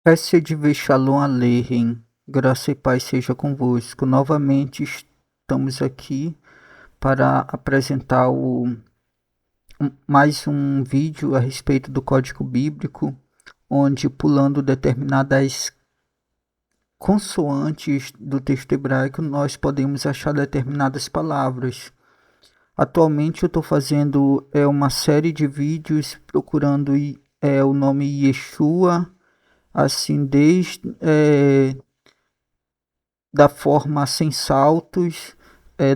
Esse Shalom Aleichem, graça e paz seja convosco. Novamente estamos aqui para apresentar mais um vídeo a respeito do Código Bíblico, onde pulando determinadas consoantes do texto hebraico nós podemos achar determinadas palavras. Atualmente eu estou fazendo uma série de vídeos procurando o nome Yeshua, assim, desde da forma sem saltos,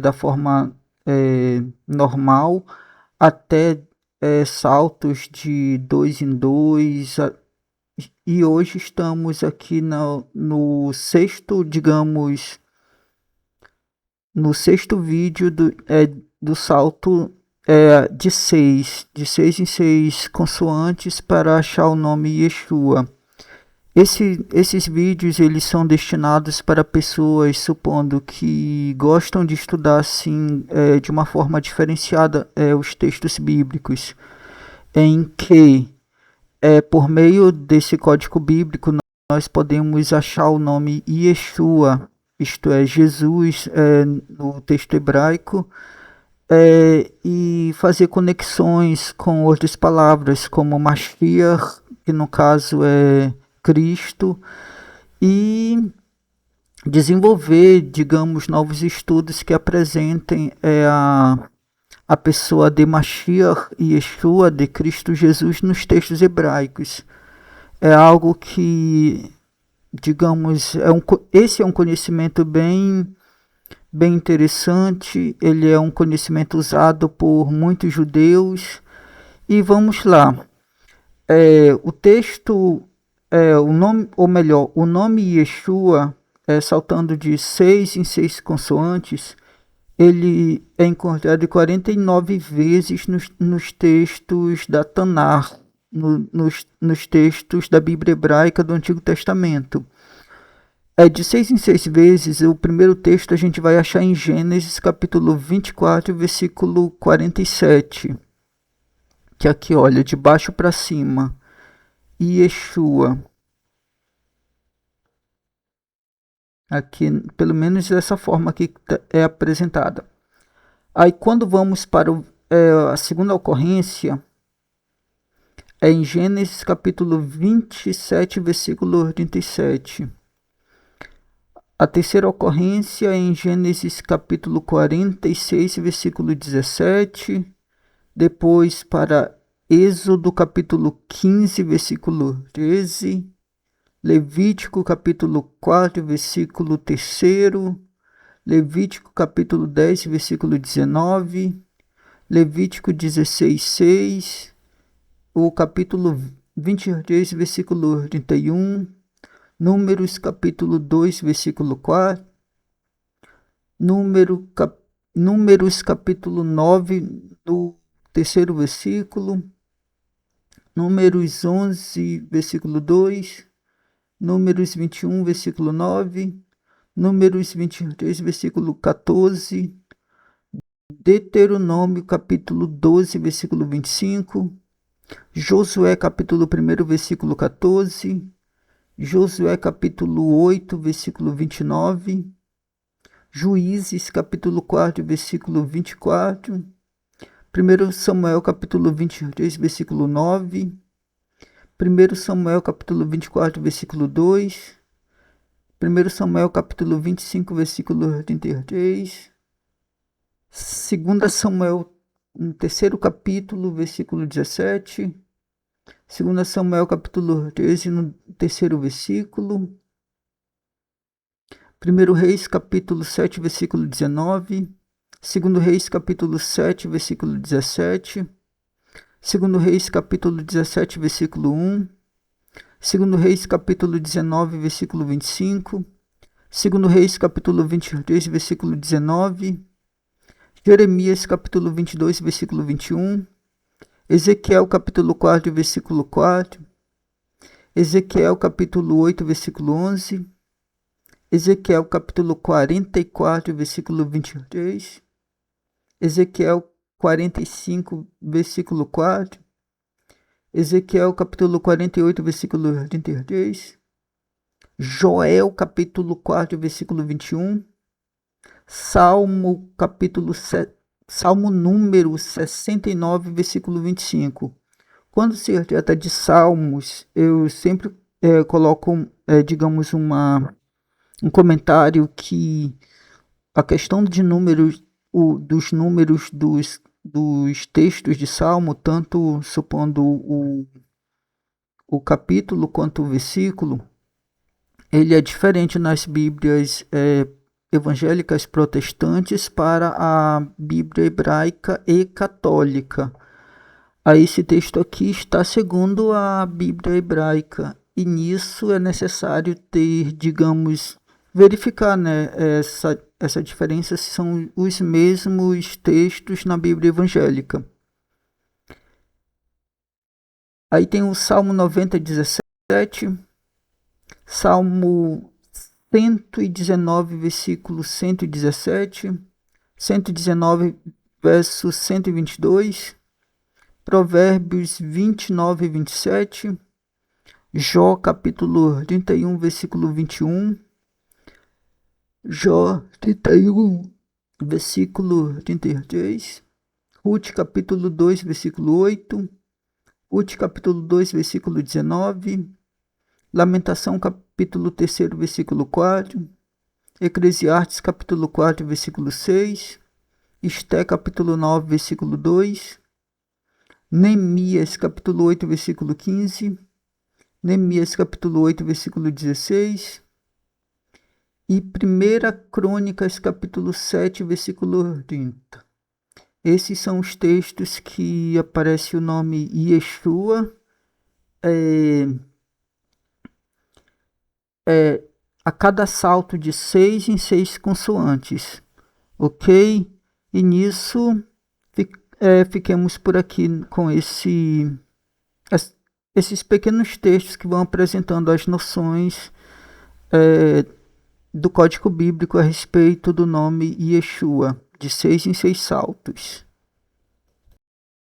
da forma normal, até saltos de 2 em 2. E hoje estamos aqui no sexto, digamos, no sexto vídeo do salto de 6 em 6 consoantes para achar o nome Yeshua. Esses vídeos eles são destinados para pessoas, supondo que gostam de estudar assim, de uma forma diferenciada os textos bíblicos, em que por meio desse código bíblico nós podemos achar o nome Yeshua, isto é, Jesus, no texto hebraico, e fazer conexões com outras palavras, como Mashiach, que no caso é Cristo, e desenvolver, digamos, novos estudos que apresentem a pessoa de Mashiach e Yeshua, de Cristo Jesus, nos textos hebraicos. É algo que, digamos, esse é um conhecimento bem interessante, ele é um conhecimento usado por muitos judeus, e vamos lá. O texto, o nome, ou melhor, o nome Yeshua, saltando de 6 em 6 consoantes, ele é encontrado 49 vezes nos textos da Tanakh, nos textos da Bíblia Hebraica do Antigo Testamento. De 6 em 6 vezes, o primeiro texto a gente vai achar em Gênesis capítulo 24, versículo 47, que aqui, olha, de baixo para cima, Yeshua. Aqui, pelo menos dessa forma que é apresentada. Aí quando vamos para a segunda ocorrência, é em Gênesis capítulo 27, versículo 37. A terceira ocorrência é em Gênesis capítulo 46, versículo 17. Depois para Êxodo capítulo 15, versículo 13. Levítico capítulo 4, versículo 3. Levítico capítulo 10, versículo 19. Levítico 16, 6. O capítulo 23, versículo 31. Números capítulo 2, versículo 4. Números capítulo 9, do terceiro versículo. Números 11, versículo 2. Números 21, versículo 9. Números 23, versículo 14. Deuteronômio capítulo 12, versículo 25. Josué capítulo 1, versículo 14. Josué capítulo 8, versículo 29. Juízes capítulo 4, versículo 24. 1 Samuel capítulo 23, versículo 9. 1 Samuel capítulo 24, versículo 2. 1 Samuel capítulo 25, versículo 33. 2 Samuel, no terceiro capítulo, versículo 17. 2 Samuel capítulo 13, no terceiro versículo. 1 Reis capítulo 7, versículo 19. 2 Reis capítulo 7, versículo 17. 2 Reis capítulo 17, versículo 1. 2 Reis capítulo 19, versículo 25. 2 Reis capítulo 23, versículo 19. Jeremias capítulo 22, versículo 21. Ezequiel capítulo 4, versículo 4. Ezequiel capítulo 8, versículo 11. Ezequiel capítulo 44, versículo 23. Ezequiel 45, versículo 4. Ezequiel capítulo 48, versículo 33. Joel capítulo 4, versículo 21, Salmo capítulo Salmo número 69, versículo 25. Quando se trata de salmos, eu sempre coloco, digamos, um comentário que a questão de números, dos números dos textos de salmo, tanto supondo o capítulo quanto o versículo, ele é diferente nas Bíblias evangélicas protestantes para a Bíblia hebraica e católica. Aí esse texto aqui está segundo a Bíblia hebraica, e nisso é necessário ter, digamos, verificar, né, essa diferença, se são os mesmos textos na Bíblia evangélica. Aí tem o Salmo 90, 17, Salmo 119, versículo 117, 119, verso 122, Provérbios 29 e 27, Jó capítulo 31, versículo 21, Jó 31, versículo 33, Ruth capítulo 2, versículo 8, Ruth capítulo 2, versículo 19, Lamentação capítulo 3, versículo 4, Eclesiastes capítulo 4, versículo 6, Esté capítulo 9, versículo 2, Neemias capítulo 8, versículo 15, Neemias capítulo 8, versículo 16 e 1 Crônicas capítulo 7, versículo 30. Esses são os textos que aparece o nome Yeshua a cada salto de 6 em 6 consoantes, ok? E nisso fiquemos por aqui com esses pequenos textos que vão apresentando as noções do código bíblico a respeito do nome Yeshua, de 6 em 6 saltos.